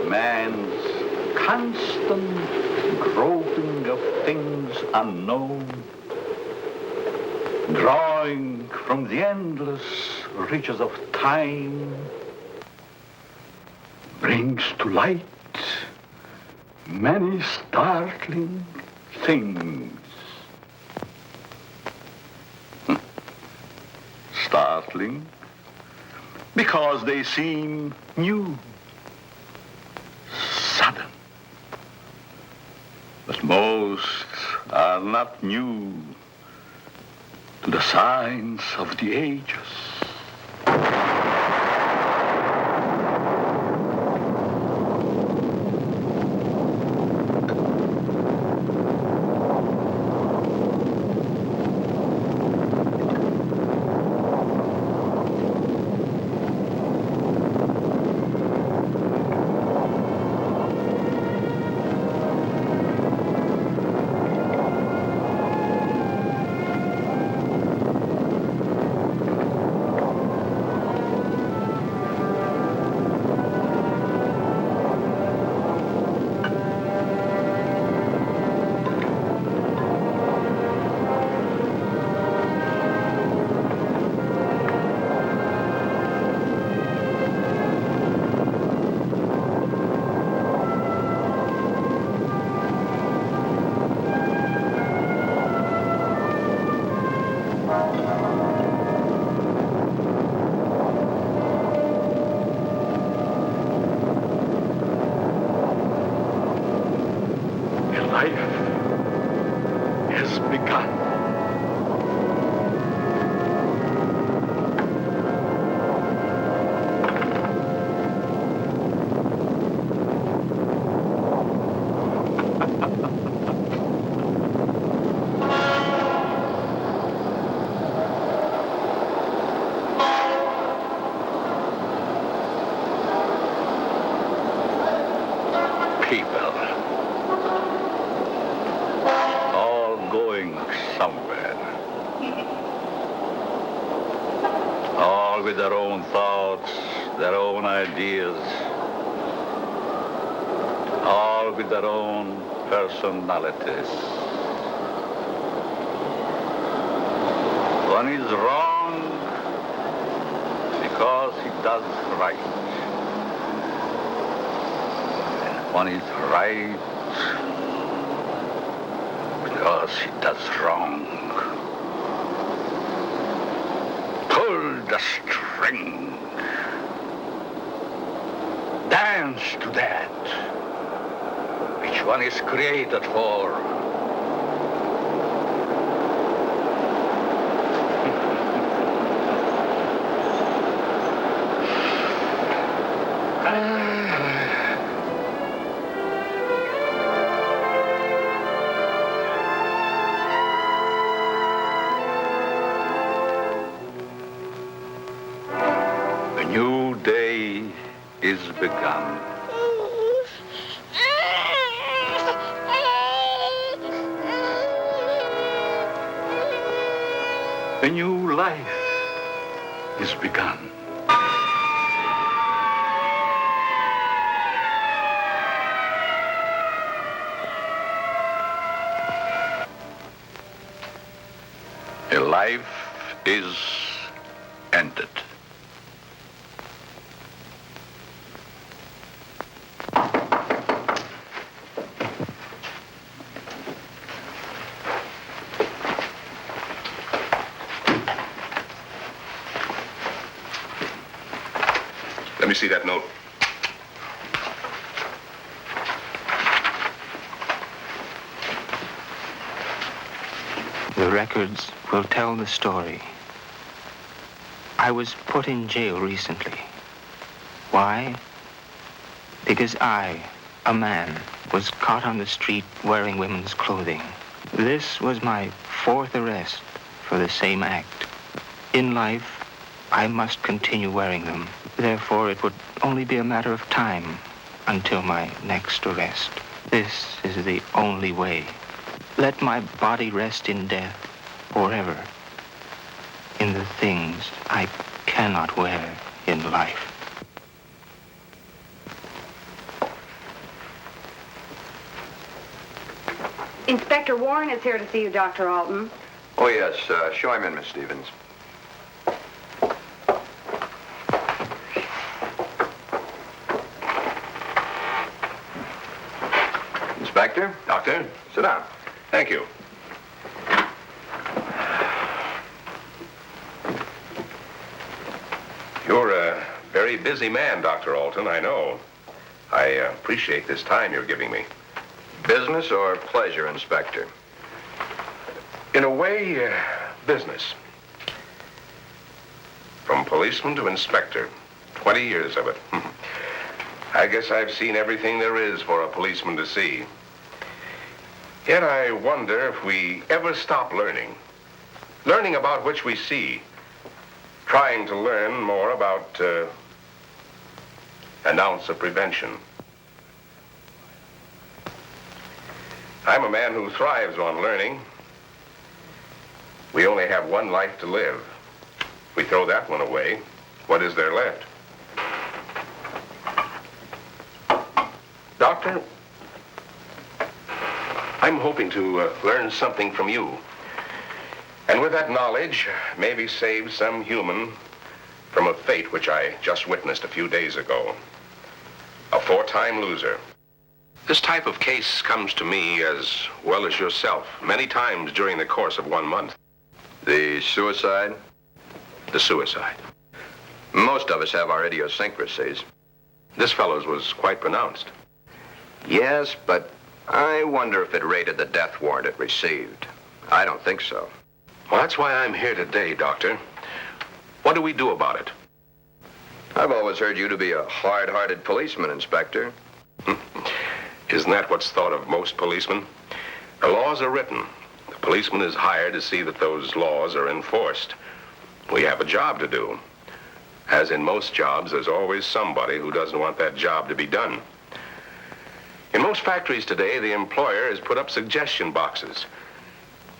man's constant groping of things unknown, drawing from the endless reaches of time, brings to light many startling things. Startling because they seem new, sudden. But most are not new to the signs of the ages. Their own thoughts, their own ideas, all with their own personalities. One is wrong because he does right. And one is right because he does wrong. Pull the string. Dance to that. Which one is created for? Begun. A new life is begun. A life is ended. Let me see that note. The records will tell the story. I was put in jail recently. Why? Because I, a man, was caught on the street wearing women's clothing. This was my 4th arrest for the same act. In life, I must continue wearing them. Therefore, it would only be a matter of time until my next arrest. This is the only way. Let my body rest in death forever in the things I cannot wear in life. Inspector Warren is here to see you, Dr. Alton. Oh, yes. Show him in, Miss Stevens. Inspector? Doctor? Sit down. Thank you. You're a very busy man, Dr. Alton, I know. I appreciate this time you're giving me. Business or pleasure, Inspector? In a way, business. From policeman to inspector. 20 years of it. I guess I've seen everything there is for a policeman to see. Yet I wonder if we ever stop learning. Learning about which we see. Trying to learn more about an ounce of prevention. I'm a man who thrives on learning. We only have one life to live. If we throw that one away, what is there left? Doctor, I'm hoping to learn something from you. And with that knowledge, maybe save some human from a fate which I just witnessed a few days ago. A 4-time loser. This type of case comes to me as well as yourself, many times during the course of 1 month. The suicide? The suicide. Most of us have our idiosyncrasies. This fellow's was quite pronounced. Yes, but I wonder if it rated the death warrant it received. I don't think so. Well, that's why I'm here today, Doctor. What do we do about it? I've always heard you to be a hard-hearted policeman, Inspector. Isn't that what's thought of most policemen? The laws are written. The policeman is hired to see that those laws are enforced. We have a job to do. As in most jobs, there's always somebody who doesn't want that job to be done. In most factories today, the employer has put up suggestion boxes.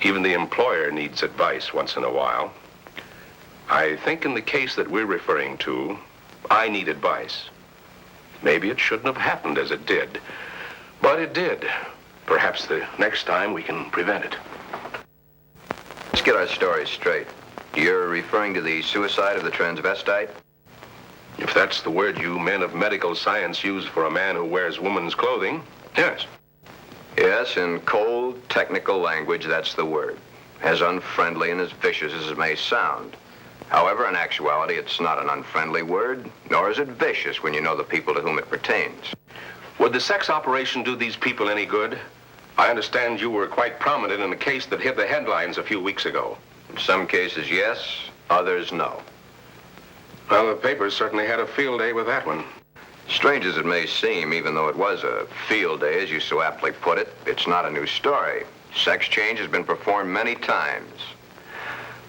Even the employer needs advice once in a while. I think in the case that we're referring to, I need advice. Maybe it shouldn't have happened as it did, but it did. Perhaps the next time we can prevent it. Let's get our story straight. You're referring to the suicide of the transvestite? If that's the word you men of medical science use for a man who wears woman's clothing, yes. Yes, in cold, technical language, that's the word. As unfriendly and as vicious as it may sound. However, in actuality, it's not an unfriendly word, nor is it vicious when you know the people to whom it pertains. Would the sex operation do these people any good? I understand you were quite prominent in a case that hit the headlines a few weeks ago. In some cases, yes. Others, no. Well, the papers certainly had a field day with that one. Strange as it may seem, even though it was a field day, as you so aptly put it, it's not a new story. Sex change has been performed many times.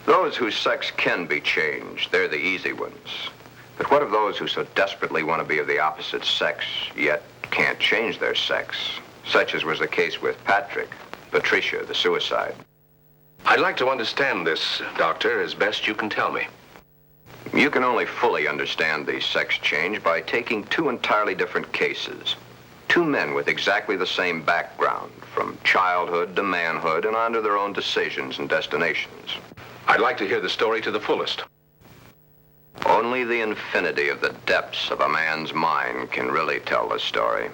Those whose sex can be changed, they're the easy ones. But what of those who so desperately want to be of the opposite sex, yet can't change their sex? Such as was the case with Patricia, the suicide. I'd like to understand this, Doctor, as best you can tell me. You can only fully understand the sex change by taking two entirely different cases. Two men with exactly the same background, from childhood to manhood and on to their own decisions and destinations. I'd like to hear the story to the fullest. Only the infinity of the depths of a man's mind can really tell the story.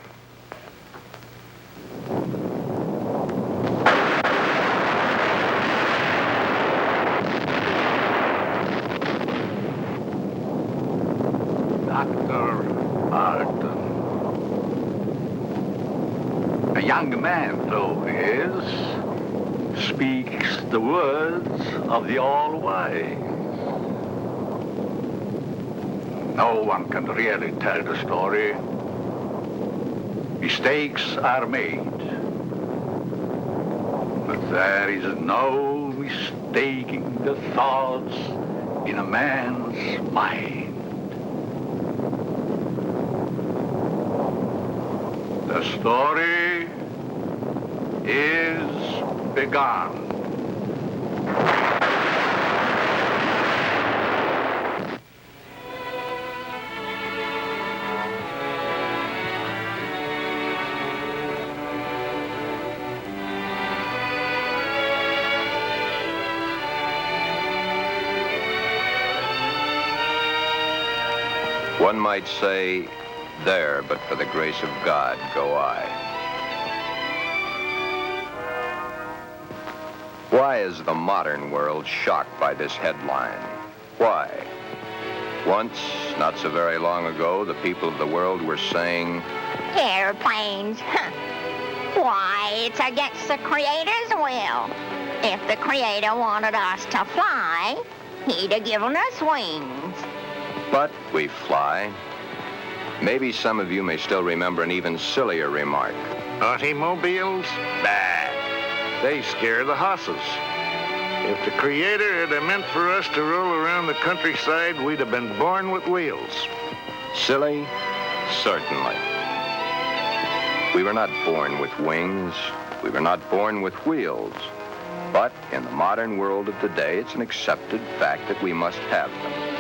Dr. Alton. A young man, though he is, speaks the words of the All-Wise. No one can really tell the story. Mistakes are made. But there is no mistaking the thoughts in a man's mind. The story is begun. One might say, there, but for the grace of God, go I. Why is the modern world shocked by this headline? Why? Once, not so very long ago, the people of the world were saying, airplanes. Why, it's against the Creator's will. If the Creator wanted us to fly, he'd have given us wings. but we fly. Maybe some of you may still remember an even sillier remark. Automobiles? Bad. They scare the hosses. If the Creator had meant for us to roll around the countryside, we'd have been born with wheels. Silly? Certainly. We were not born with wings. We were not born with wheels. But in the modern world of today, it's an accepted fact that we must have them.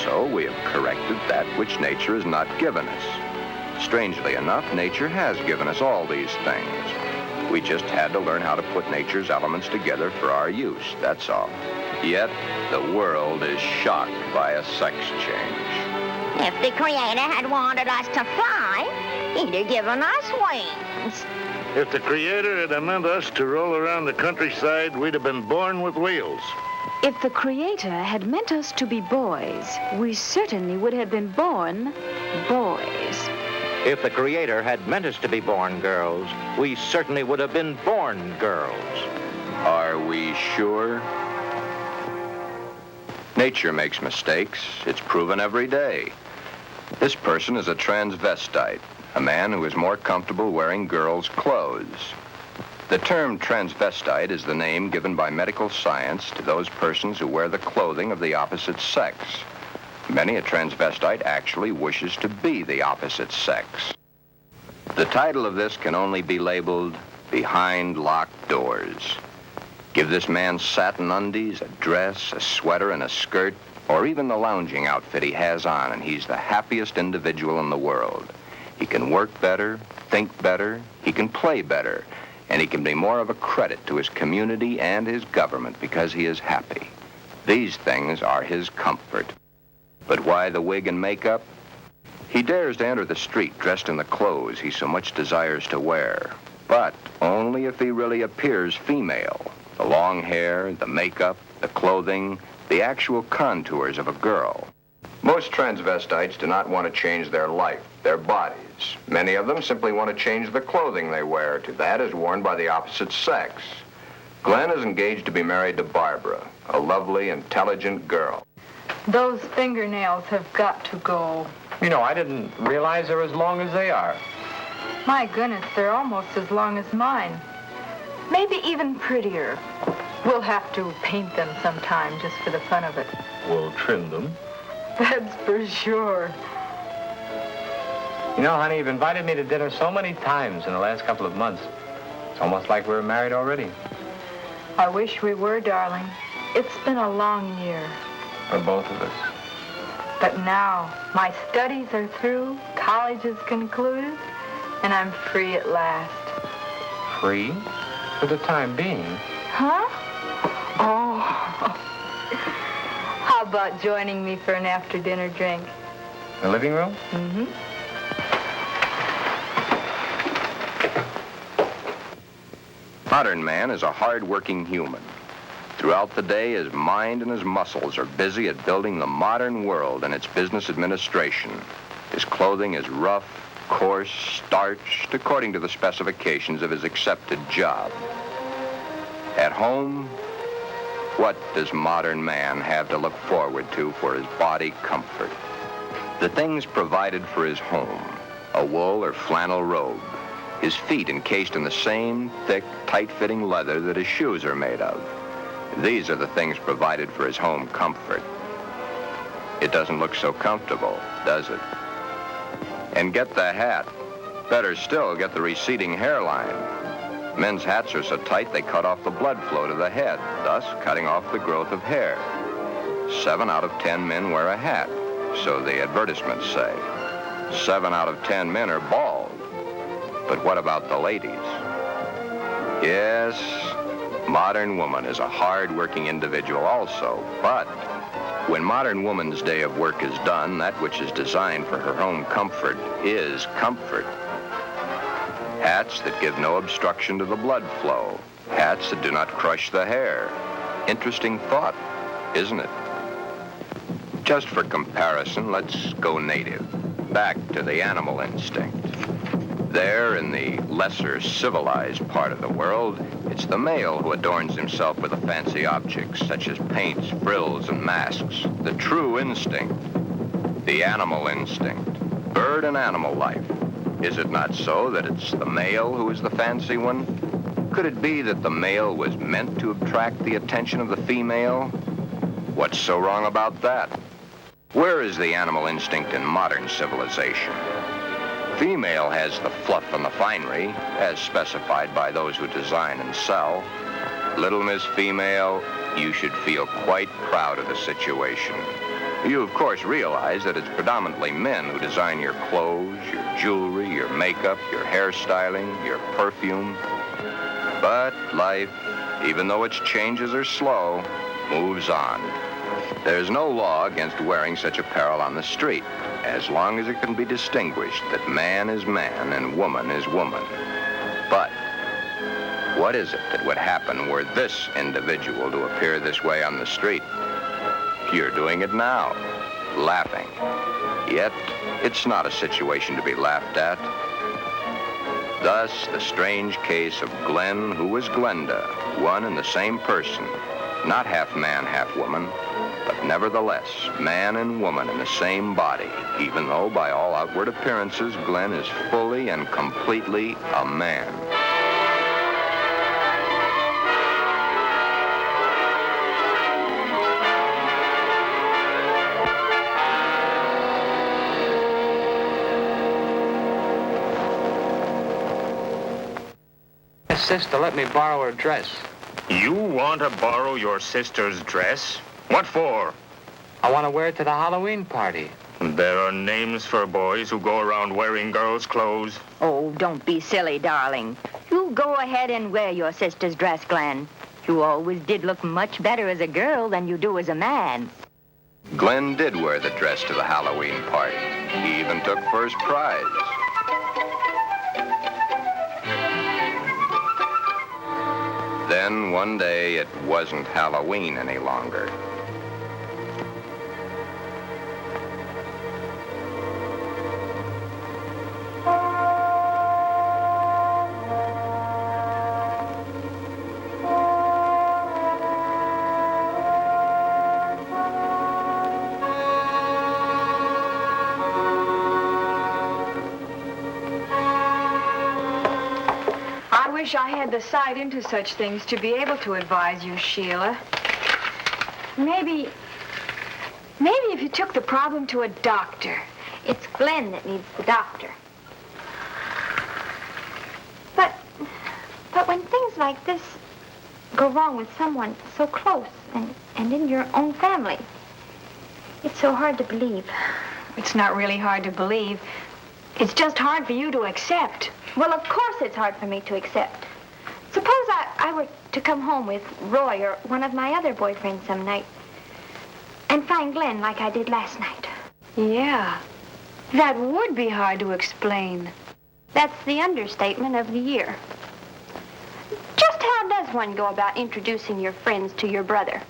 So we have corrected that which nature has not given us. Strangely enough, nature has given us all these things. We just had to learn how to put nature's elements together for our use, that's all. Yet, the world is shocked by a sex change. If the Creator had wanted us to fly, he'd have given us wings. If the Creator had meant us to roll around the countryside, we'd have been born with wheels. If the Creator had meant us to be boys, we certainly would have been born boys. If the Creator had meant us to be born girls, we certainly would have been born girls. Are we sure? Nature makes mistakes. It's proven every day. This person is a transvestite, a man who is more comfortable wearing girls' clothes. The term transvestite is the name given by medical science to those persons who wear the clothing of the opposite sex. Many a transvestite actually wishes to be the opposite sex. The title of this can only be labeled Behind Locked Doors. Give this man satin undies, a dress, a sweater, and a skirt, or even the lounging outfit he has on, and he's the happiest individual in the world. He can work better, think better, he can play better, and he can be more of a credit to his community and his government because he is happy. These things are his comfort. But why the wig and makeup? He dares to enter the street dressed in the clothes he so much desires to wear, but only if he really appears female. The long hair, the makeup, the clothing, the actual contours of a girl. Most transvestites do not want to change their life, their bodies. Many of them simply want to change the clothing they wear to that is worn by the opposite sex. Glen is engaged to be married to Barbara, a lovely, intelligent girl. Those fingernails have got to go. You know, I didn't realize they're as long as they are. My goodness, they're almost as long as mine. Maybe even prettier. We'll have to paint them sometime just for the fun of it. We'll trim them. That's for sure. You know, honey, you've invited me to dinner so many times in the last couple of months. It's almost like we're married already. I wish we were, darling. It's been a long year. For both of us. But now, my studies are through, college is concluded, and I'm free at last. Free? For the time being. Huh? Oh. How about joining me for an after-dinner drink? The living room? Mm-hmm. Modern man is a hard-working human. Throughout the day, his mind and his muscles are busy at building the modern world and its business administration. His clothing is rough, coarse, starched, according to the specifications of his accepted job. At home, what does modern man have to look forward to for his body comfort? The things provided for his home, a wool or flannel robe, his feet encased in the same thick, tight-fitting leather that his shoes are made of. These are the things provided for his home comfort. It doesn't look so comfortable, does it? And get the hat. Better still, get the receding hairline. Men's hats are so tight they cut off the blood flow to the head, thus cutting off the growth of hair. 7 out of 10 men wear a hat, so the advertisements say. 7 out of 10 men are bald. But what about the ladies? Yes, modern woman is a hard-working individual also, but When modern woman's day of work is done, that which is designed for her own comfort is comfort. Hats that give no obstruction to the blood flow. Hats that do not crush the hair. Interesting thought, isn't it? Just for comparison, let's go native. Back to the animal instinct. There, in the lesser civilized part of the world, it's the male who adorns himself with the fancy objects, such as paints, frills, and masks. The true instinct. The animal instinct. Bird and animal life. Is it not so that it's the male who is the fancy one? Could it be that the male was meant to attract the attention of the female? What's so wrong about that? Where is the animal instinct in modern civilization? Female has the fluff and the finery, as specified by those who design and sell. Little Miss Female, you should feel quite proud of the situation. You, of course, realize that it's predominantly men who design your clothes, your jewelry, your makeup, your hairstyling, your perfume. But life, even though its changes are slow, moves on. There's no law against wearing such apparel on the street, as long as it can be distinguished that man is man and woman is woman. But what is it that would happen were this individual to appear this way on the street? You're doing it now, laughing. Yet, it's not a situation to be laughed at. Thus, the strange case of Glen, who was Glenda, one and the same person, not half man, half woman, but nevertheless, man and woman in the same body, even though by all outward appearances, Glen is fully and completely a man. Sister, let me borrow her dress. You want to borrow your sister's dress? What for? I want to wear it to the Halloween party. There are names for boys who go around wearing girls' clothes. Oh, don't be silly, darling. You go ahead and wear your sister's dress, Glen. You always did look much better as a girl than you do as a man. Glen did wear the dress to the Halloween party. He even took first prize. Then one day it wasn't Halloween any longer. I wish I had the sight into such things to be able to advise you, Sheila. Maybe if you took the problem to a doctor. It's Glen that needs the doctor. But when things like this go wrong with someone so close and in your own family, it's so hard to believe. It's not really hard to believe. It's just hard for you to accept. Well, of course it's hard for me to accept. Suppose I were to come home with Roy or one of my other boyfriends some night and find Glen like I did last night. Yeah, that would be hard to explain. That's the understatement of the year. Just how does one go about introducing your friends to your brother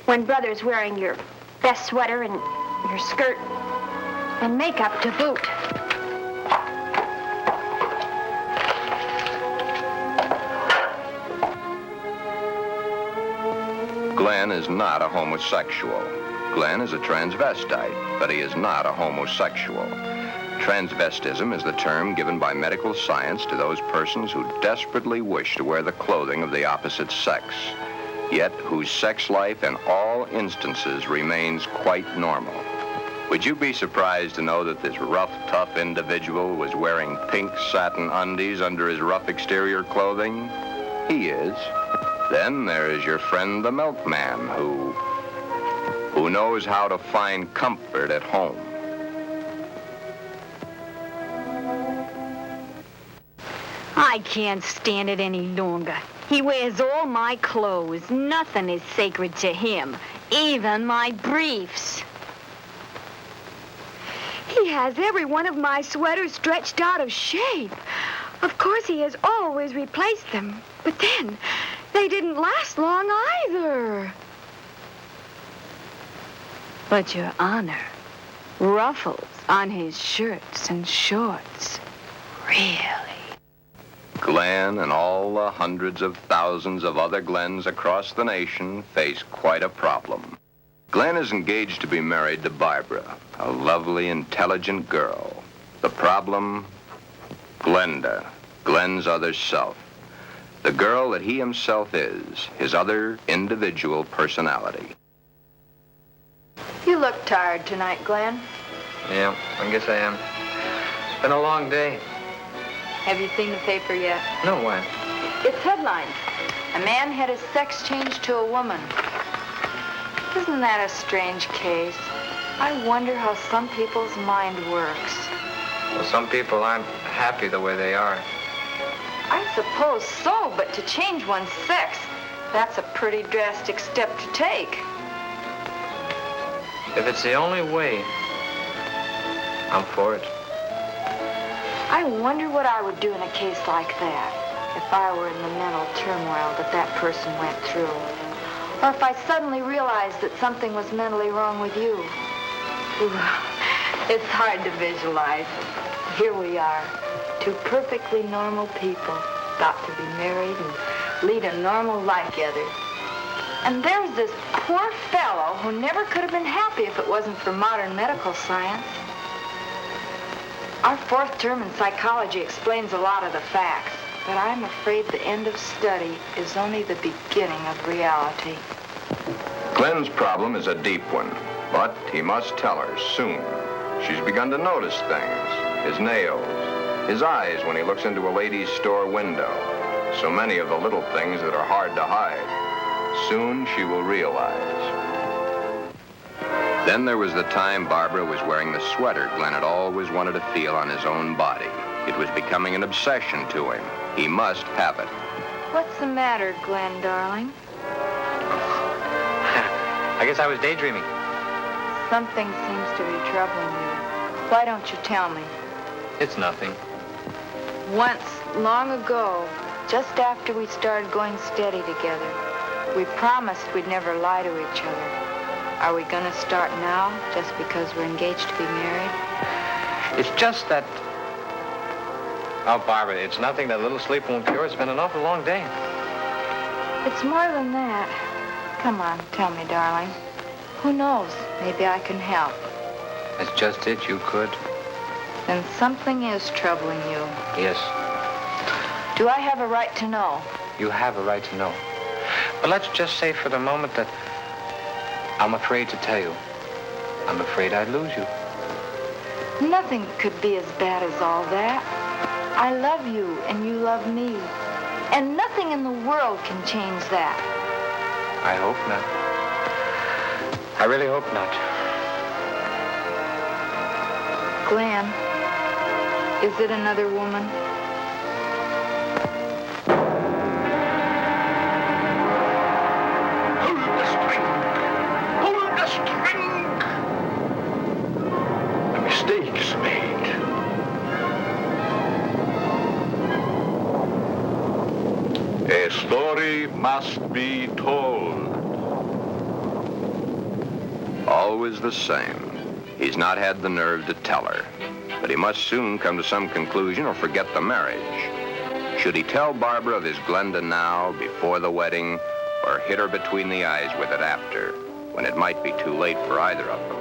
when brother's wearing your best sweater and your skirt and makeup to boot? Glen is not a homosexual. Glen is a transvestite, but he is not a homosexual. Transvestism is the term given by medical science to those persons who desperately wish to wear the clothing of the opposite sex, yet whose sex life in all instances remains quite normal. Would you be surprised to know that this rough, tough individual was wearing pink satin undies under his rough exterior clothing? He is. Then there is your friend the milkman who knows how to find comfort at home. I can't stand it any longer. He wears all my clothes. Nothing is sacred to him. even my briefs. He has every one of my sweaters stretched out of shape. Of course, he has always replaced them. But then, they didn't last long either. But, Your Honor, ruffles on his shirts and shorts. Really? Glen and all the hundreds of thousands of other Glens across the nation face quite a problem. Glen is engaged to be married to Barbara, a lovely, intelligent girl. The problem? Glenda, Glen's other self. The girl that he himself is, his other individual personality. You look tired tonight, Glen. Yeah, I guess I am. It's been a long day. Have you seen the paper yet? No, why? It's headlines. A man had his sex changed to a woman. Isn't that a strange case? I wonder how some people's mind works. Well, some people aren't happy the way they are. I suppose so, but to change one's sex, that's a pretty drastic step to take. If it's the only way, I'm for it. I wonder what I would do in a case like that, if I were in the mental turmoil that person went through. Or if I suddenly realized that something was mentally wrong with you. Ooh, it's hard to visualize. Here we are, two perfectly normal people, got to be married and lead a normal life together. And there's this poor fellow who never could have been happy if it wasn't for modern medical science. Our fourth term in psychology explains a lot of the facts, but I'm afraid the end of study is only the beginning of reality. Glen's problem is a deep one, but he must tell her soon. She's begun to notice things. His nails, his eyes when he looks into a ladies' store window. So many of the little things that are hard to hide. Soon she will realize. Then there was the time Barbara was wearing the sweater Glen had always wanted to feel on his own body. It was becoming an obsession to him. He must have it. What's the matter, Glen, darling? I guess I was daydreaming. Something seems to be troubling you. Why don't you tell me? It's nothing. Once, long ago, just after we started going steady together, we promised we'd never lie to each other. Are we going to start now, just because we're engaged to be married? It's just that... Oh, Barbara, it's nothing that a little sleep won't cure. It's been an awful long day. It's more than that. Come on, tell me, darling. Who knows? Maybe I can help. That's just it. You could. Then something is troubling you. Yes. Do I have a right to know? You have a right to know. But let's just say for the moment that I'm afraid to tell you. I'm afraid I'd lose you. Nothing could be as bad as all that. I love you, and you love me. And nothing in the world can change that. I hope not. I really hope not. Glen, is it another woman? Mistakes made. A story must be told. Always the same. He's not had the nerve to tell her. But he must soon come to some conclusion or forget the marriage. Should he tell Barbara of his Glenda now, before the wedding, or hit her between the eyes with it after, when it might be too late for either of them?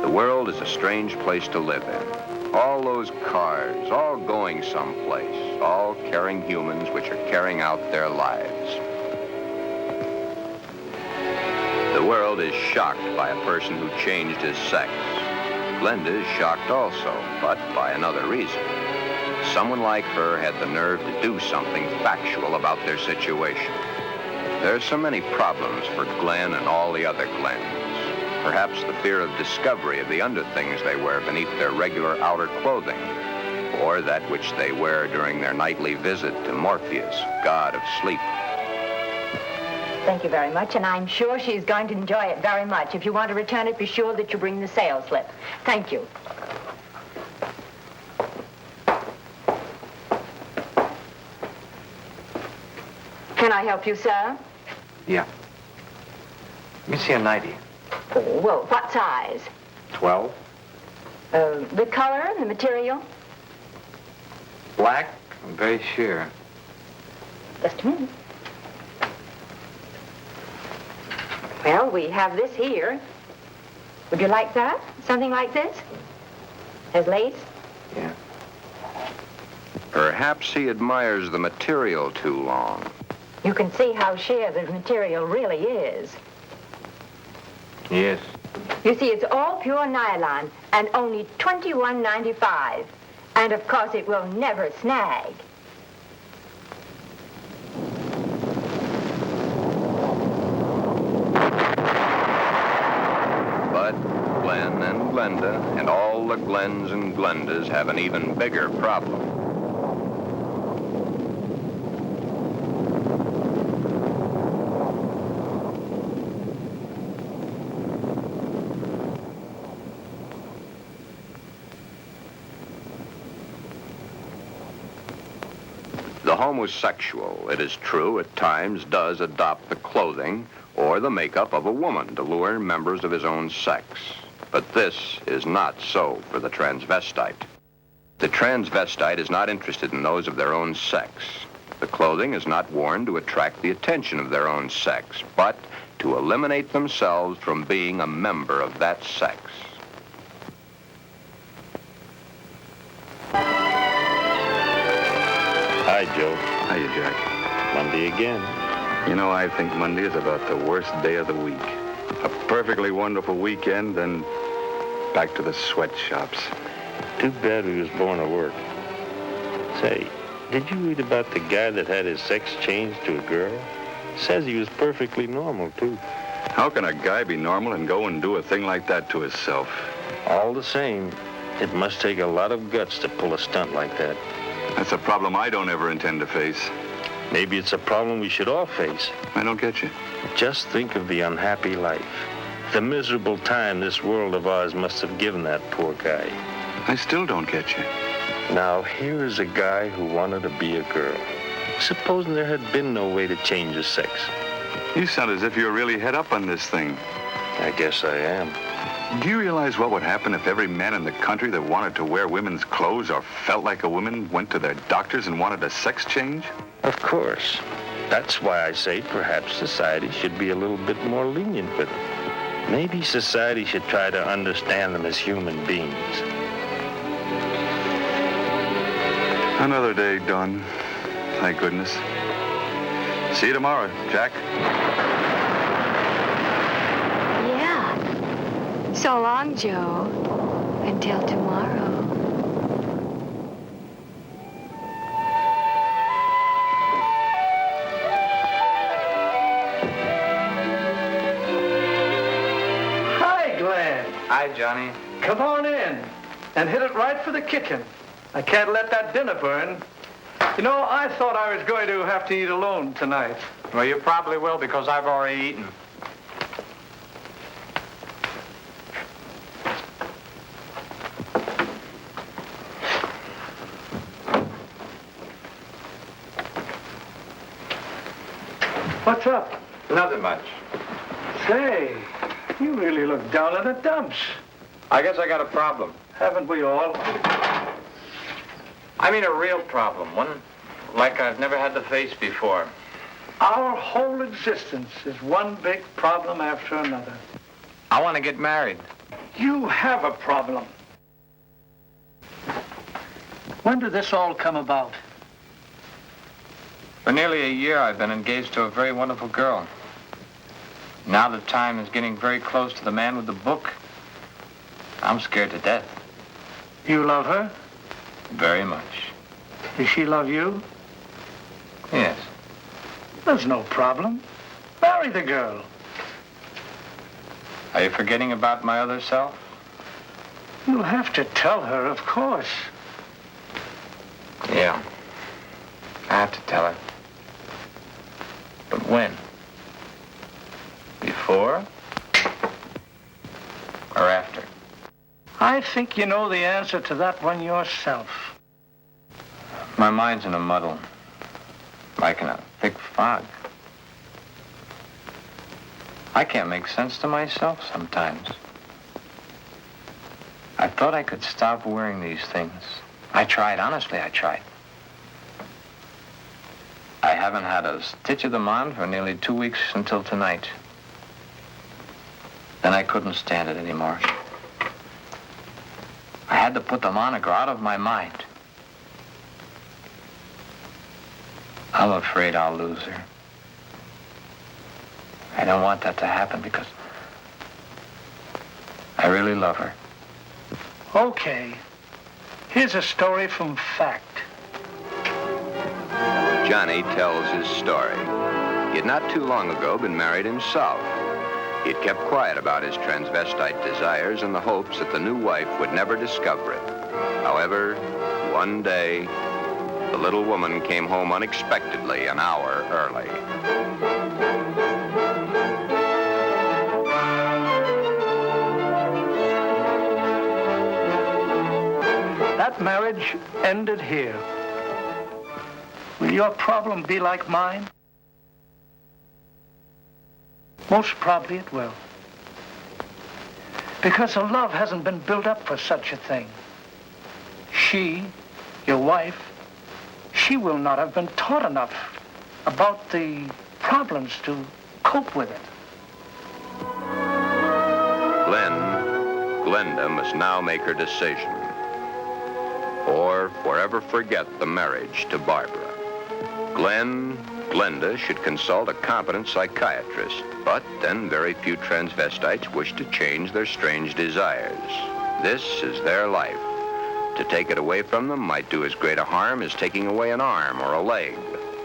The world is a strange place to live in. All those cars, all going someplace, all carrying humans which are carrying out their lives. The world is shocked by a person who changed his sex. Glenda is shocked also, but by another reason. Someone like her had the nerve to do something factual about their situation. There are so many problems for Glen and all the other Glens. Perhaps the fear of discovery of the underthings they wear beneath their regular outer clothing, or that which they wear during their nightly visit to Morpheus, god of sleep. Thank you very much, and I'm sure she's going to enjoy it very much. If you want to return it, be sure that you bring the sales slip. Thank you. Can I help you, sir? Yeah. Let me see a 90. Oh, well, what size? 12. The color and the material? Black? I'm very sure. Just a minute. Well, we have this here. Would you like that? Something like this? Has lace? Yeah. Perhaps he admires the material too long. You can see how sheer the material really is. Yes. You see, it's all pure nylon and only $21.95. And of course, it will never snag. But Glen and Glenda and all the Glens and Glendas have an even bigger problem. The homosexual, it is true, at times does adopt the clothing or the makeup of a woman to lure members of his own sex. But this is not so for the transvestite. The transvestite is not interested in those of their own sex. The clothing is not worn to attract the attention of their own sex, but to eliminate themselves from being a member of that sex. Hi, Joe. Hiya, Jack. Monday again. You know, I think Monday is about the worst day of the week. A perfectly wonderful weekend, then back to the sweatshops. Too bad we was born to work. Say, did you read about the guy that had his sex changed to a girl? Says he was perfectly normal, too. How can a guy be normal and go and do a thing like that to himself? All the same, it must take a lot of guts to pull a stunt like that. That's a problem I don't ever intend to face. Maybe it's a problem we should all face. I don't get you. Just think of the unhappy life. The miserable time this world of ours must have given that poor guy. I still don't get you. Now, here is a guy who wanted to be a girl. Supposing there had been no way to change his sex. You sound as if you're really head up on this thing. I guess I am. Do you realize what would happen if every man in the country that wanted to wear women's clothes or felt like a woman went to their doctors and wanted a sex change? Of course. That's why I say perhaps society should be a little bit more lenient with them. Maybe society should try to understand them as human beings. Another day done. Thank goodness. See you tomorrow, Jack. Yeah. So long, Joe. Until tomorrow. Hi, Glen. Hi, Johnny. Come on in and hit it right for the kitchen. I can't let that dinner burn. You know, I thought I was going to have to eat alone tonight. Well, you probably will because I've already eaten. What's up? Nothing much. Say, you really look down in the dumps. I guess I got a problem. Haven't we all? I mean a real problem, one like I've never had to face before. Our whole existence is one big problem after another. I want to get married. You have a problem. When did this all come about? For nearly a year, I've been engaged to a very wonderful girl. Now the time is getting very close to the man with the book. I'm scared to death. You love her? Very much. Does she love you? Yes. There's no problem. Marry the girl. Are you forgetting about my other self? You'll have to tell her, of course. Yeah. I have to tell her. But when? Before or after? I think you know the answer to that one yourself. My mind's in a muddle, like in a thick fog. I can't make sense to myself sometimes. I thought I could stop wearing these things. I tried, honestly, I tried. I haven't had a stitch of them on for nearly 2 weeks until tonight. Then I couldn't stand it anymore. I had to put them on or go out of my mind. I'm afraid I'll lose her. I don't want that to happen because I really love her. Okay. Here's a story from fact. Johnny tells his story. He had not too long ago been married himself. He had kept quiet about his transvestite desires in the hopes that the new wife would never discover it. However, one day, the little woman came home unexpectedly an hour early. That marriage ended here. Will your problem be like mine? Most probably it will. Because the love hasn't been built up for such a thing. She, your wife, she will not have been taught enough about the problems to cope with it. Glenda must now make her decision, or forever forget the marriage to Barbara. Glenda should consult a competent psychiatrist, but then very few transvestites wish to change their strange desires. This is their life. To take it away from them might do as great a harm as taking away an arm or a leg,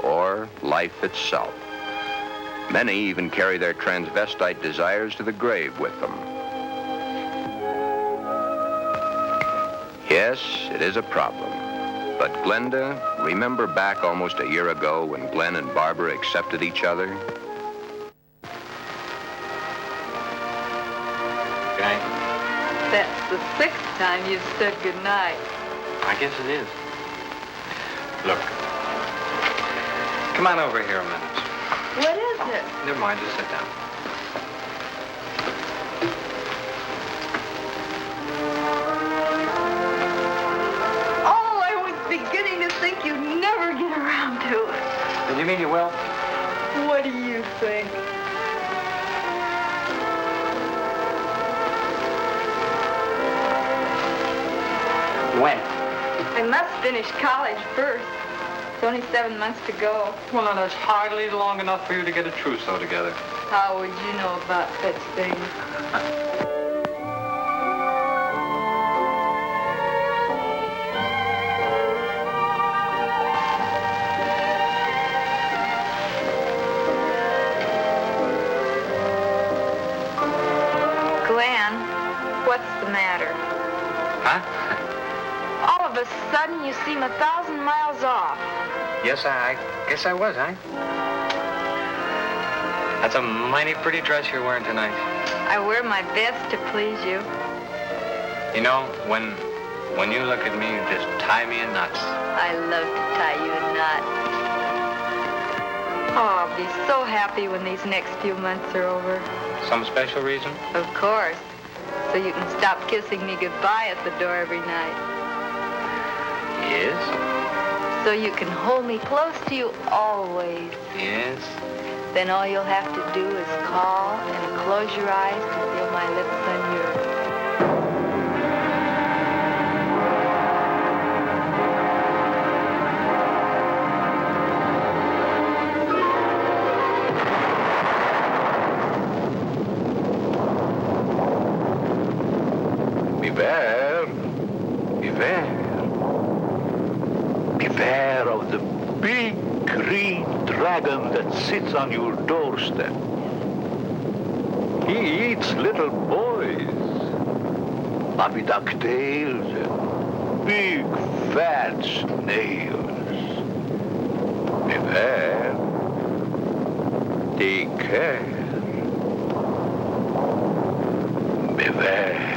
or life itself. Many even carry their transvestite desires to the grave with them. Yes, it is a problem. But Glenda, remember back almost a year ago when Glen and Barbara accepted each other? Okay. That's the 6th time you've said goodnight. I guess it is. Look. Come on over here a minute. What is it? Never mind, just sit down. Beginning to think you'd never get around to it. Did you mean you will? What do you think? When? I must finish college first. It's only 7 months to go. Well, now, that's hardly long enough for you to get a trousseau together. How would you know about such things? All of a sudden, you seem 1,000 miles off. Yes, I guess I was, huh? That's a mighty pretty dress you're wearing tonight. I wear my best to please you. You know, when you look at me, you just tie me in knots. I love to tie you in knots. Oh, I'll be so happy when these next few months are over. Some special reason? Of course. So you can stop kissing me goodbye at the door every night. Yes? So you can hold me close to you always. Yes? Then all you'll have to do is call and close your eyes and feel my lips on yours. Beware. Beware of the big green dragon that sits on your doorstep. He eats little boys, puppy ducktails, and big fat snails. Beware. Take care. there.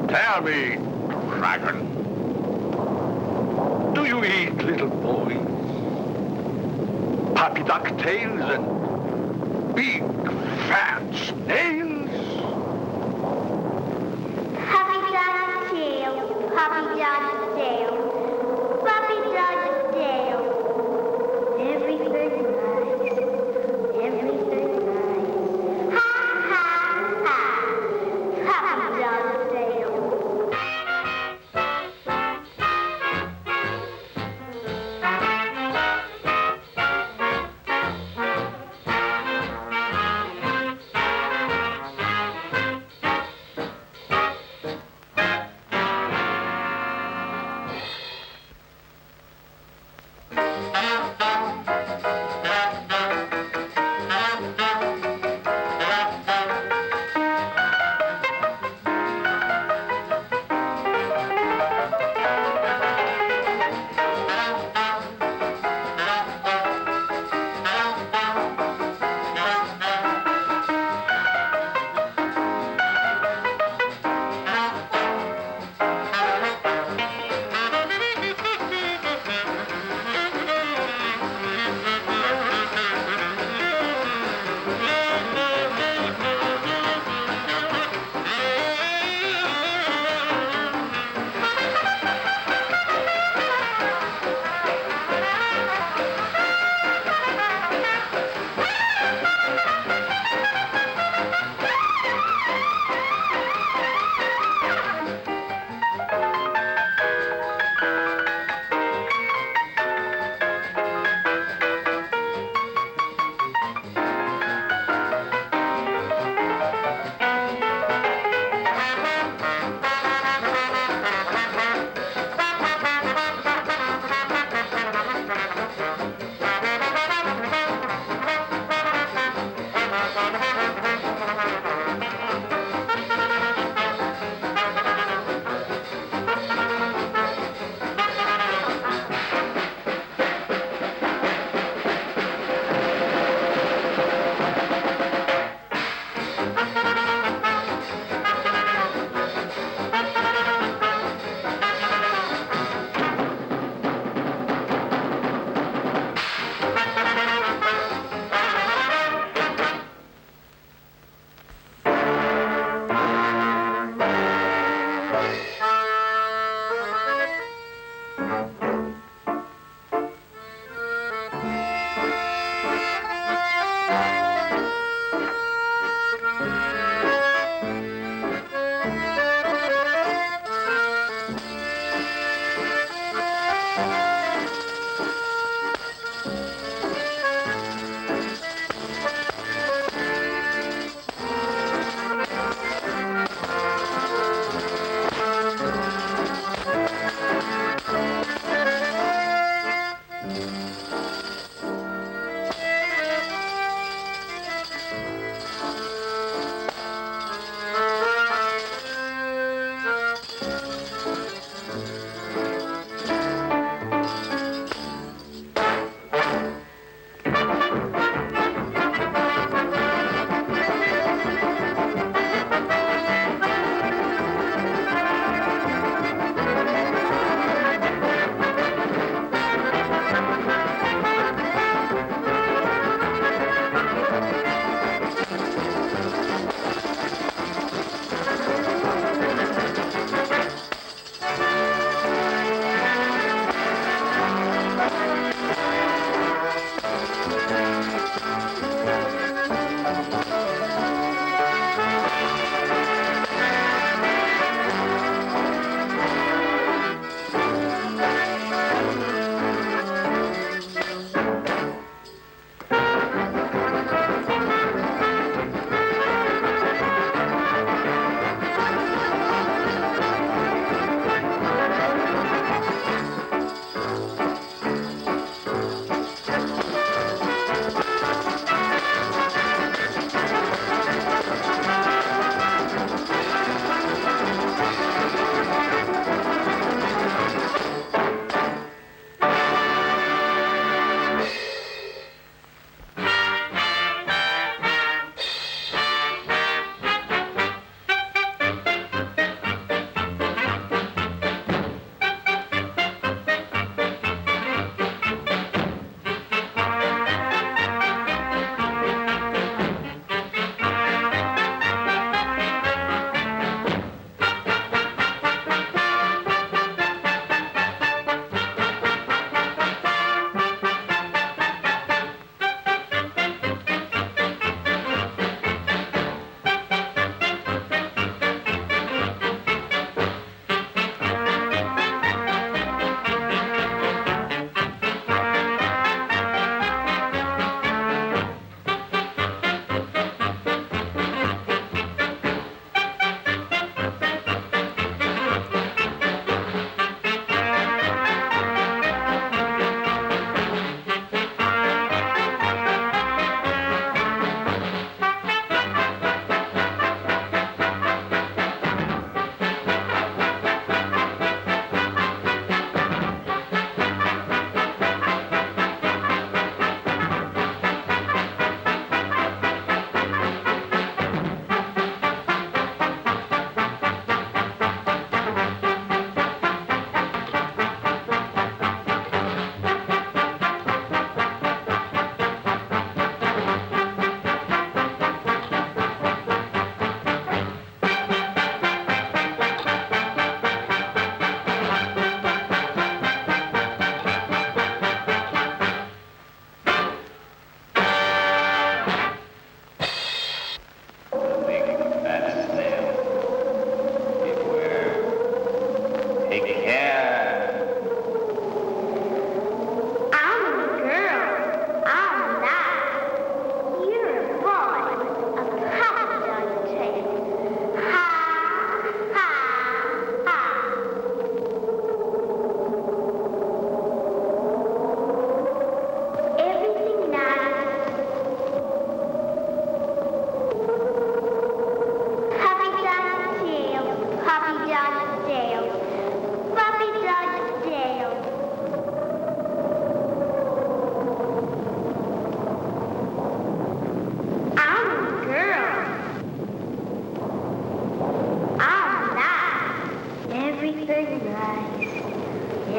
Tell me, dragon, do you eat little boys? Puppy ducktails and big fat snails? Puppy dog's tail, puppy dog's tail, puppy dog's tail. Everything nice, everything nice. Ha, ha, ha, puppy dog's tail.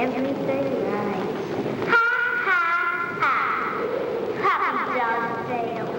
everything nice. Ha, ha, ha. Puppy dog sale.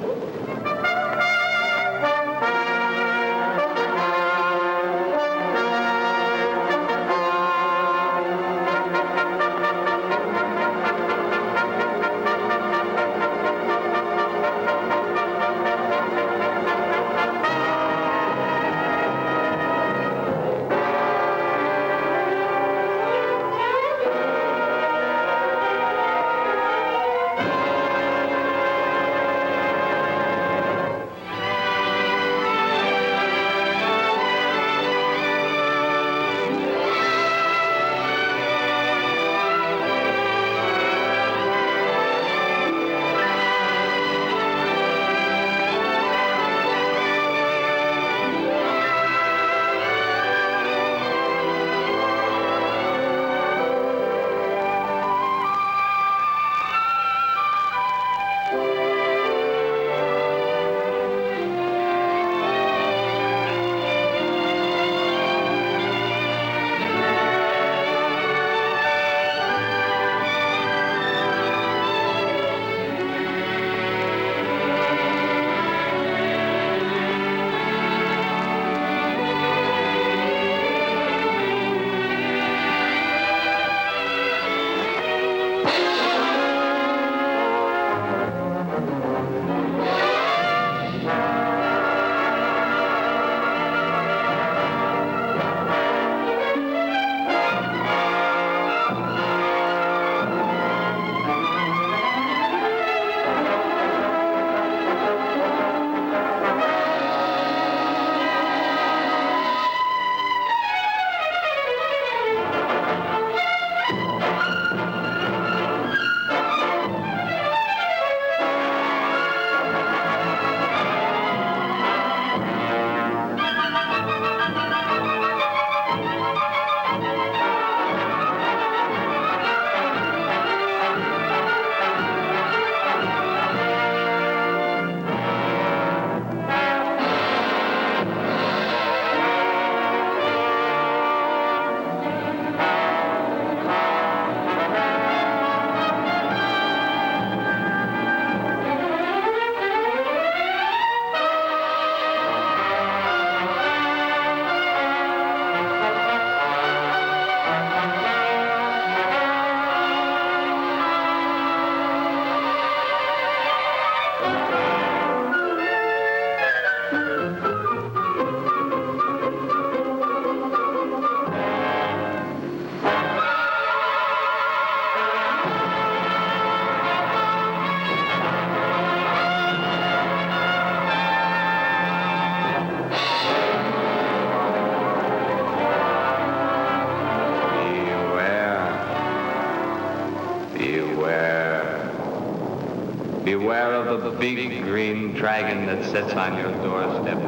Beware of the big green dragon that sits on your doorstep.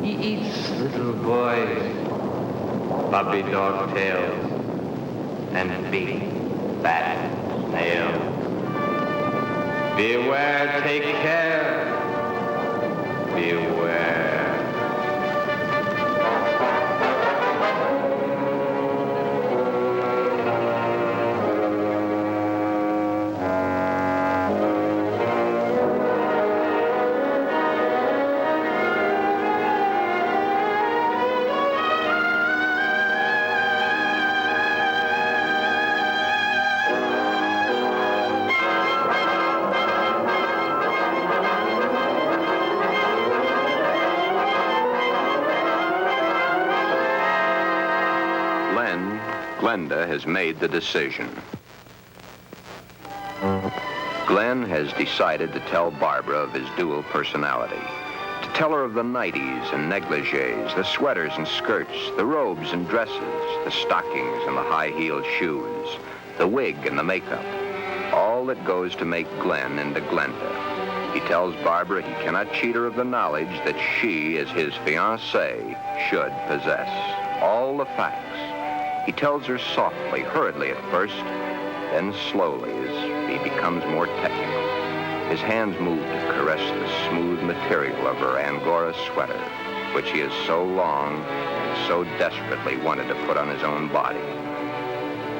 He eats little boys, puppy dog tails, and big, fat snails. Beware, take care. Beware. Glenda has made the decision. Glen has decided to tell Barbara of his dual personality. To tell her of the nighties and negligees, the sweaters and skirts, the robes and dresses, the stockings and the high-heeled shoes, the wig and the makeup. All that goes to make Glen into Glenda. He tells Barbara he cannot cheat her of the knowledge that she, as his fiancée, should possess. All the facts. He tells her softly, hurriedly at first, then slowly as he becomes more technical. His hands move to caress the smooth material of her Angora sweater, which he has so long and so desperately wanted to put on his own body.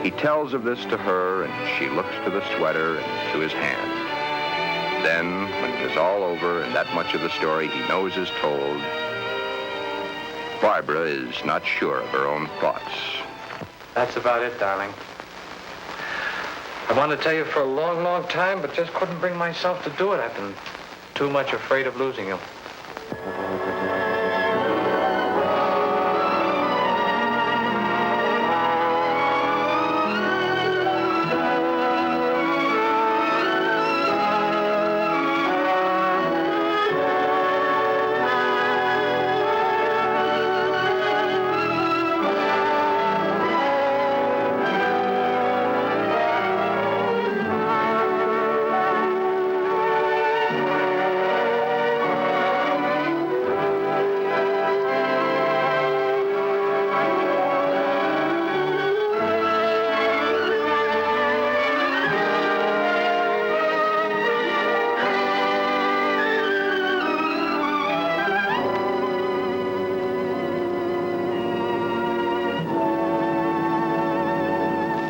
He tells of this to her, and she looks to the sweater and to his hand. Then, when it is all over and that much of the story he knows is told, Barbara is not sure of her own thoughts. That's about it, darling. I wanted to tell you for a long, long time, but just couldn't bring myself to do it. I've been too much afraid of losing you.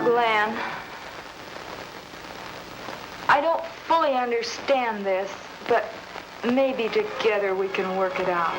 Glen, I don't fully understand this, but maybe together we can work it out.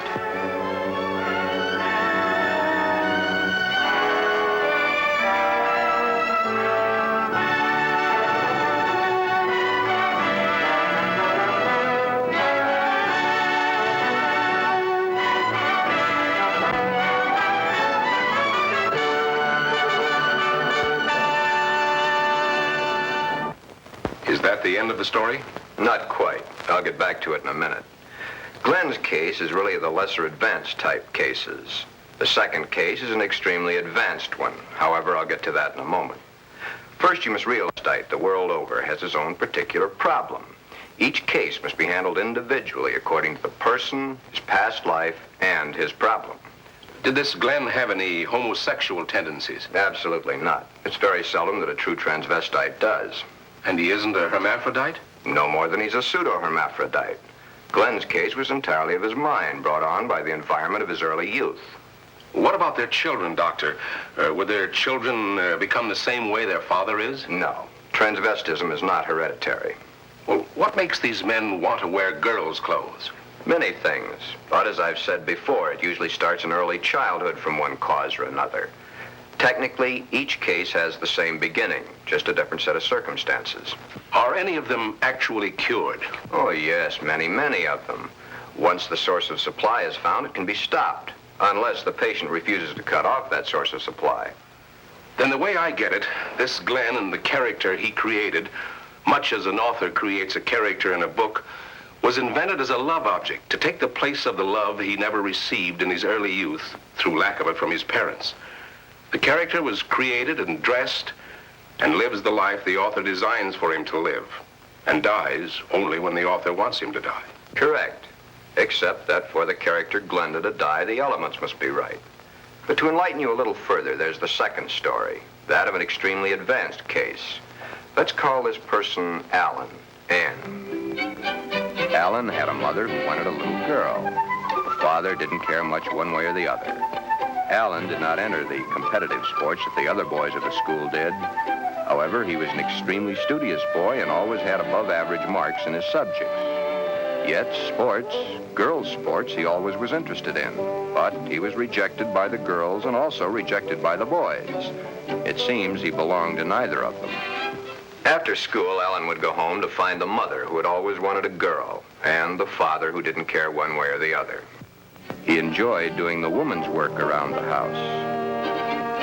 Is that the end of the story? Not quite. I'll get back to it in a minute. Glen's case is really the lesser advanced type cases. The second case is an extremely advanced one. However, I'll get to that in a moment. First, you must realize that the world over has its own particular problem. Each case must be handled individually according to the person, his past life, and his problem. Did this Glen have any homosexual tendencies? Absolutely not. It's very seldom that a true transvestite does. And he isn't a hermaphrodite? No more than he's a pseudo-hermaphrodite. Glen's case was entirely of his mind, brought on by the environment of his early youth. What about their children, Doctor? Would their children become the same way their father is? No. Transvestism is not hereditary. Well, what makes these men want to wear girls' clothes? Many things. But as I've said before, it usually starts in early childhood from one cause or another. Technically, each case has the same beginning, just a different set of circumstances. Are any of them actually cured? Oh, yes, many, many of them. Once the source of supply is found, it can be stopped, unless the patient refuses to cut off that source of supply. Then the way I get it, this Glen and the character he created, much as an author creates a character in a book, was invented as a love object to take the place of the love he never received in his early youth through lack of it from his parents. The character was created and dressed and lives the life the author designs for him to live and dies only when the author wants him to die. Correct. Except that for the character Glenda to die, the elements must be right. But to enlighten you a little further, there's the second story, that of an extremely advanced case. Let's call this person Alan, Ann. Alan had a mother who wanted a little girl. The father didn't care much one way or the other. Alan did not enter the competitive sports that the other boys of the school did. However, he was an extremely studious boy and always had above average marks in his subjects. Yet sports, girls' sports, he always was interested in. But he was rejected by the girls and also rejected by the boys. It seems he belonged to neither of them. After school, Alan would go home to find the mother who had always wanted a girl and the father who didn't care one way or the other. He enjoyed doing the woman's work around the house.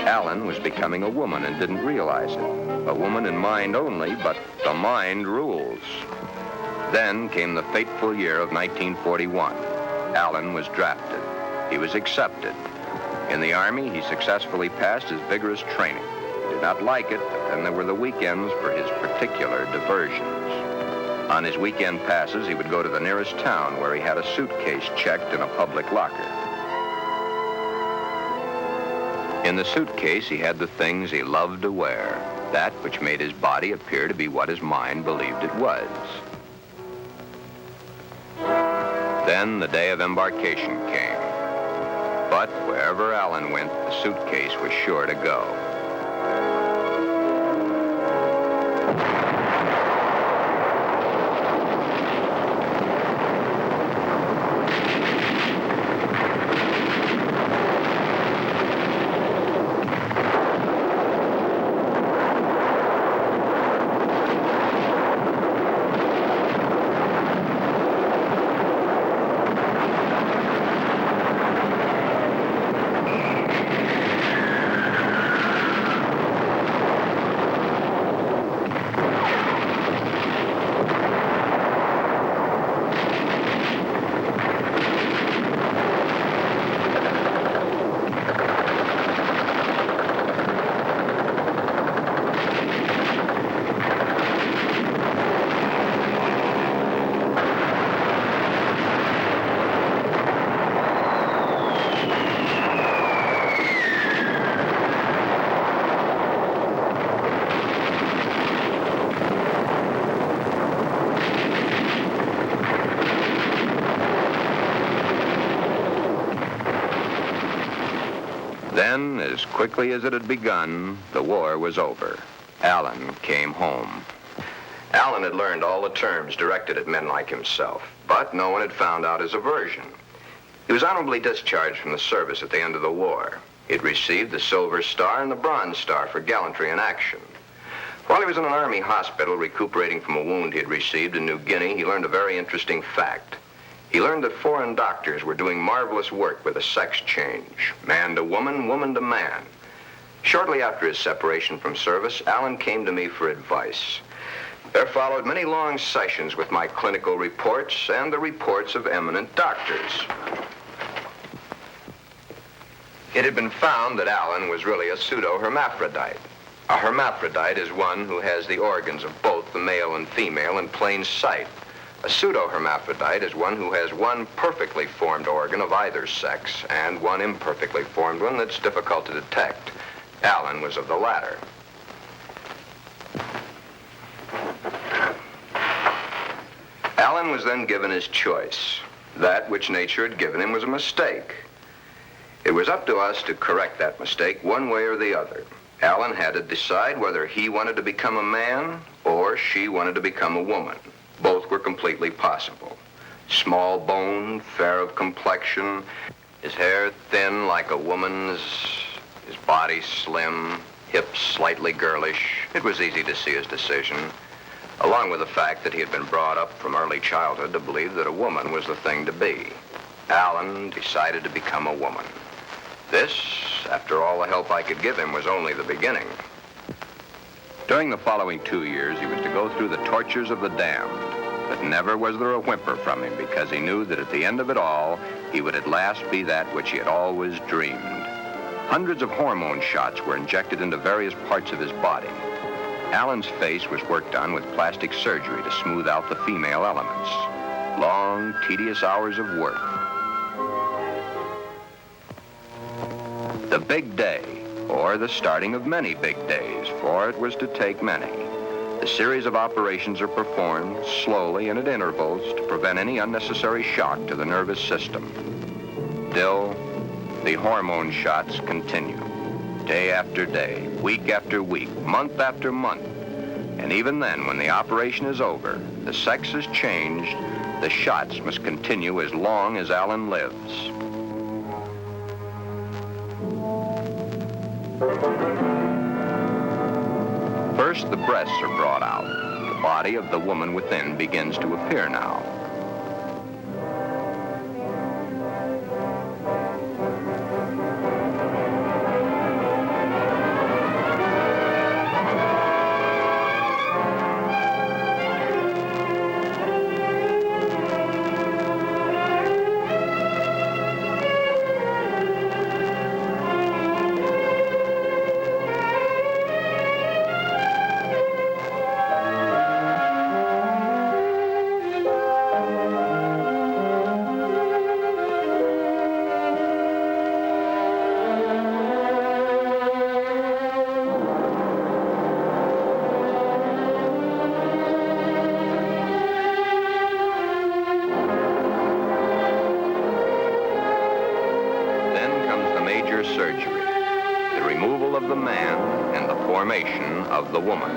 Alan was becoming a woman and didn't realize it. A woman in mind only, but the mind rules. Then came the fateful year of 1941. Alan was drafted. He was accepted. In the Army, he successfully passed his vigorous training. He did not like it, but then there were the weekends for his particular diversions. On his weekend passes, he would go to the nearest town where he had a suitcase checked in a public locker. In the suitcase, he had the things he loved to wear, that which made his body appear to be what his mind believed it was. Then the day of embarkation came. But wherever Alan went, the suitcase was sure to go. quickly as it had begun, the war was over. Alan came home. Alan had learned all the terms directed at men like himself, but no one had found out his aversion. He was honorably discharged from the service at the end of the war. He had received the Silver Star and the Bronze Star for gallantry in action. While he was in an army hospital recuperating from a wound he had received in New Guinea, he learned a very interesting fact. He learned that foreign doctors were doing marvelous work with a sex change, man to woman, woman to man. Shortly after his separation from service, Alan came to me for advice. There followed many long sessions with my clinical reports and the reports of eminent doctors. It had been found that Alan was really a pseudo-hermaphrodite. A hermaphrodite is one who has the organs of both the male and female in plain sight. A pseudo-hermaphrodite is one who has one perfectly formed organ of either sex and one imperfectly formed one that's difficult to detect. Alan was of the latter. Alan was then given his choice. That which nature had given him was a mistake. It was up to us to correct that mistake one way or the other. Alan had to decide whether he wanted to become a man or she wanted to become a woman. Both were completely possible. Small boned, fair of complexion, his hair thin like a woman's, his body slim, hips slightly girlish. It was easy to see his decision, along with the fact that he had been brought up from early childhood to believe that a woman was the thing to be. Alan decided to become a woman. This, after all the help I could give him, was only the beginning. During the following 2 years, he was to go through the tortures of the damned, but never was there a whimper from him because he knew that at the end of it all, he would at last be that which he had always dreamed. Hundreds of hormone shots were injected into various parts of his body. Alan's face was worked on with plastic surgery to smooth out the female elements. Long, tedious hours of work. The big day, or the starting of many big days, for it was to take many. The series of operations are performed slowly and at intervals to prevent any unnecessary shock to the nervous system. Still, the hormone shots continue, day after day, week after week, month after month. And even then, when the operation is over, the sex has changed, the shots must continue as long as Alan lives. First, the breasts are brought out. The body of the woman within begins to appear now. Of the woman.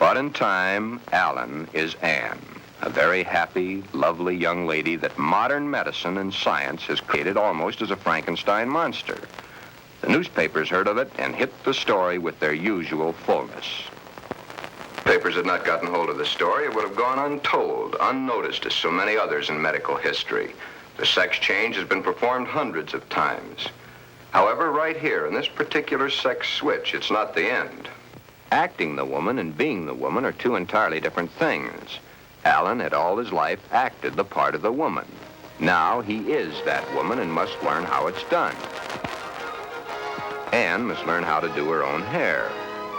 But in time, Alan is Anne, a very happy, lovely young lady that modern medicine and science has created almost as a Frankenstein monster. The newspapers heard of it and hit the story with their usual fullness. Papers had not gotten hold of the story, it would have gone untold, unnoticed as so many others in medical history. The sex change has been performed hundreds of times. However, right here, in this particular sex switch, it's not the end. Acting the woman and being the woman are two entirely different things. Alan had all his life acted the part of the woman. Now he is that woman and must learn how it's done. Anne must learn how to do her own hair,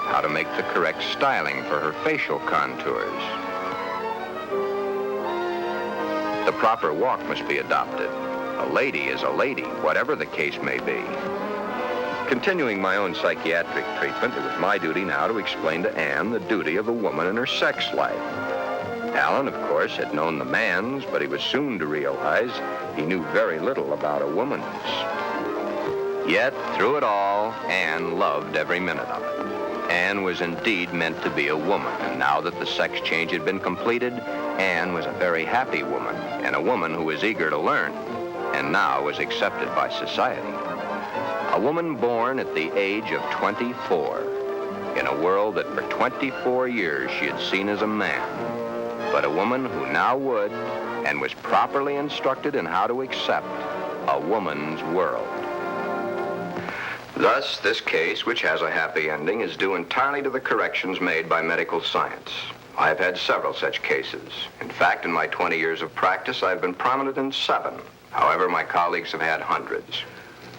how to make the correct styling for her facial contours. The proper walk must be adopted. A lady is a lady, whatever the case may be. Continuing my own psychiatric treatment, it was my duty now to explain to Anne the duty of a woman in her sex life. Alan, of course, had known the man's, but he was soon to realize he knew very little about a woman's. Yet, through it all, Anne loved every minute of it. Anne was indeed meant to be a woman, and now that the sex change had been completed, Anne was a very happy woman, and a woman who was eager to learn, and now was accepted by society. A woman born at the age of 24, in a world that for 24 years she had seen as a man, but a woman who now would, and was properly instructed in how to accept, a woman's world. Thus, this case, which has a happy ending, is due entirely to the corrections made by medical science. I have had several such cases. In fact, in my 20 years of practice, I've been prominent in 7. However, my colleagues have had hundreds.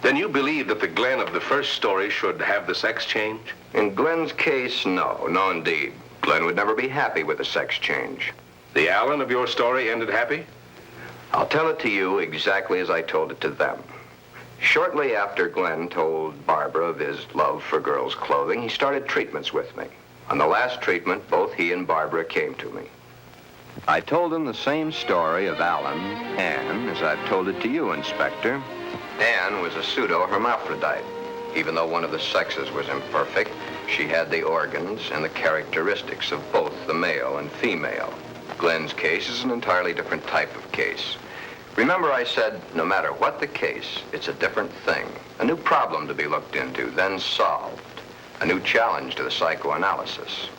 Then you believe that the Glen of the first story should have the sex change? In Glen's case, no. No, indeed. Glen would never be happy with a sex change. The Alan of your story ended happy? I'll tell it to you exactly as I told it to them. Shortly after Glen told Barbara of his love for girls' clothing, he started treatments with me. On the last treatment, both he and Barbara came to me. I told him the same story of Alan, Anne, as I've told it to you, Inspector. Anne was a pseudo-hermaphrodite. Even though one of the sexes was imperfect, she had the organs and the characteristics of both the male and female. Glen's case is an entirely different type of case. Remember I said, no matter what the case, it's a different thing. A new problem to be looked into, then solved. A new challenge to the psychoanalysis.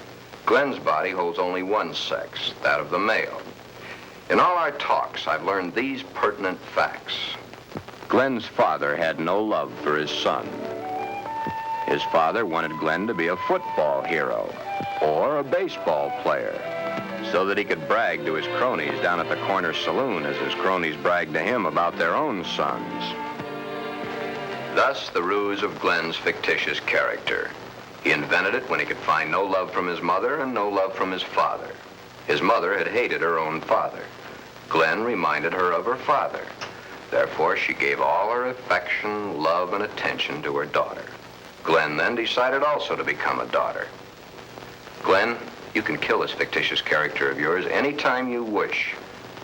Glen's body holds only one sex, that of the male. In all our talks, I've learned these pertinent facts. Glen's father had no love for his son. His father wanted Glen to be a football hero or a baseball player, so that he could brag to his cronies down at the corner saloon as his cronies bragged to him about their own sons. Thus, the ruse of Glen's fictitious character. He invented it when he could find no love from his mother and no love from his father. His mother had hated her own father. Glen reminded her of her father. Therefore, she gave all her affection, love, and attention to her daughter. Glen then decided also to become a daughter. Glen, you can kill this fictitious character of yours anytime you wish.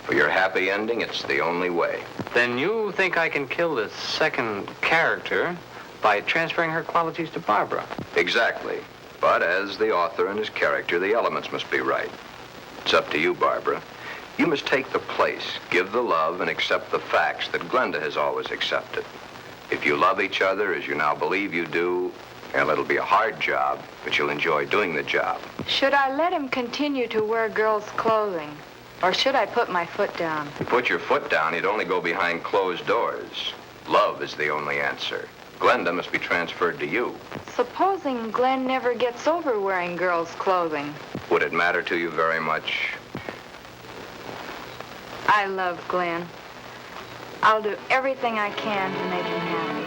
For your happy ending, it's the only way. Then you think I can kill this second character by transferring her qualities to Barbara? Exactly. But as the author and his character, the elements must be right. It's up to you, Barbara. You must take the place, give the love, and accept the facts that Glenda has always accepted. If you love each other as you now believe you do, well, it'll be a hard job, but you'll enjoy doing the job. Should I let him continue to wear girls' clothing? Or should I put my foot down? If you put your foot down, you'd only go behind closed doors. Love is the only answer. Glenda must be transferred to you. Supposing Glen never gets over wearing girls' clothing. Would it matter to you very much? I love Glen. I'll do everything I can to make him happy.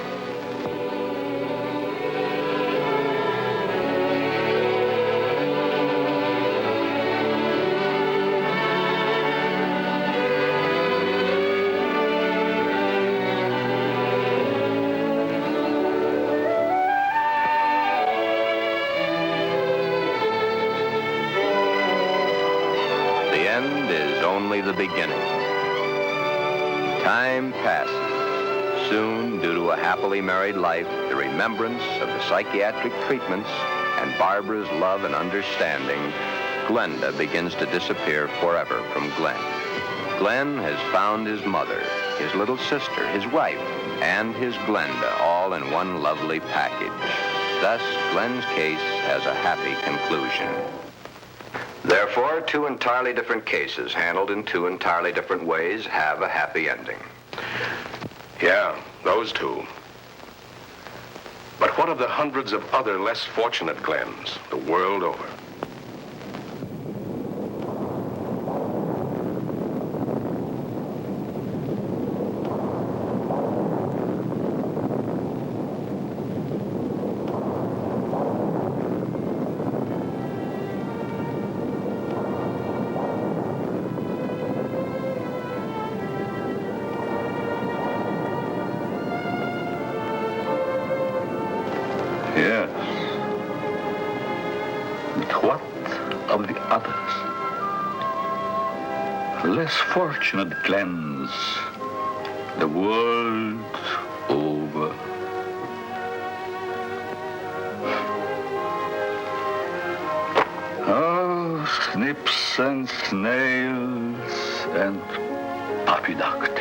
The beginning. Time passes. Soon, due to a happily married life, the remembrance of the psychiatric treatments, and Barbara's love and understanding, Glenda begins to disappear forever from Glen. Glen has found his mother, his little sister, his wife, and his Glenda all all in one lovely package. Thus, Glen's case has a happy conclusion. Therefore, two entirely different cases, handled in two entirely different ways, have a happy ending. Yeah, those two. But what of the hundreds of other less fortunate Glens the world over? Yes. But what of the others? Less fortunate Glens the world over. Oh, snips and snails and puppy duct.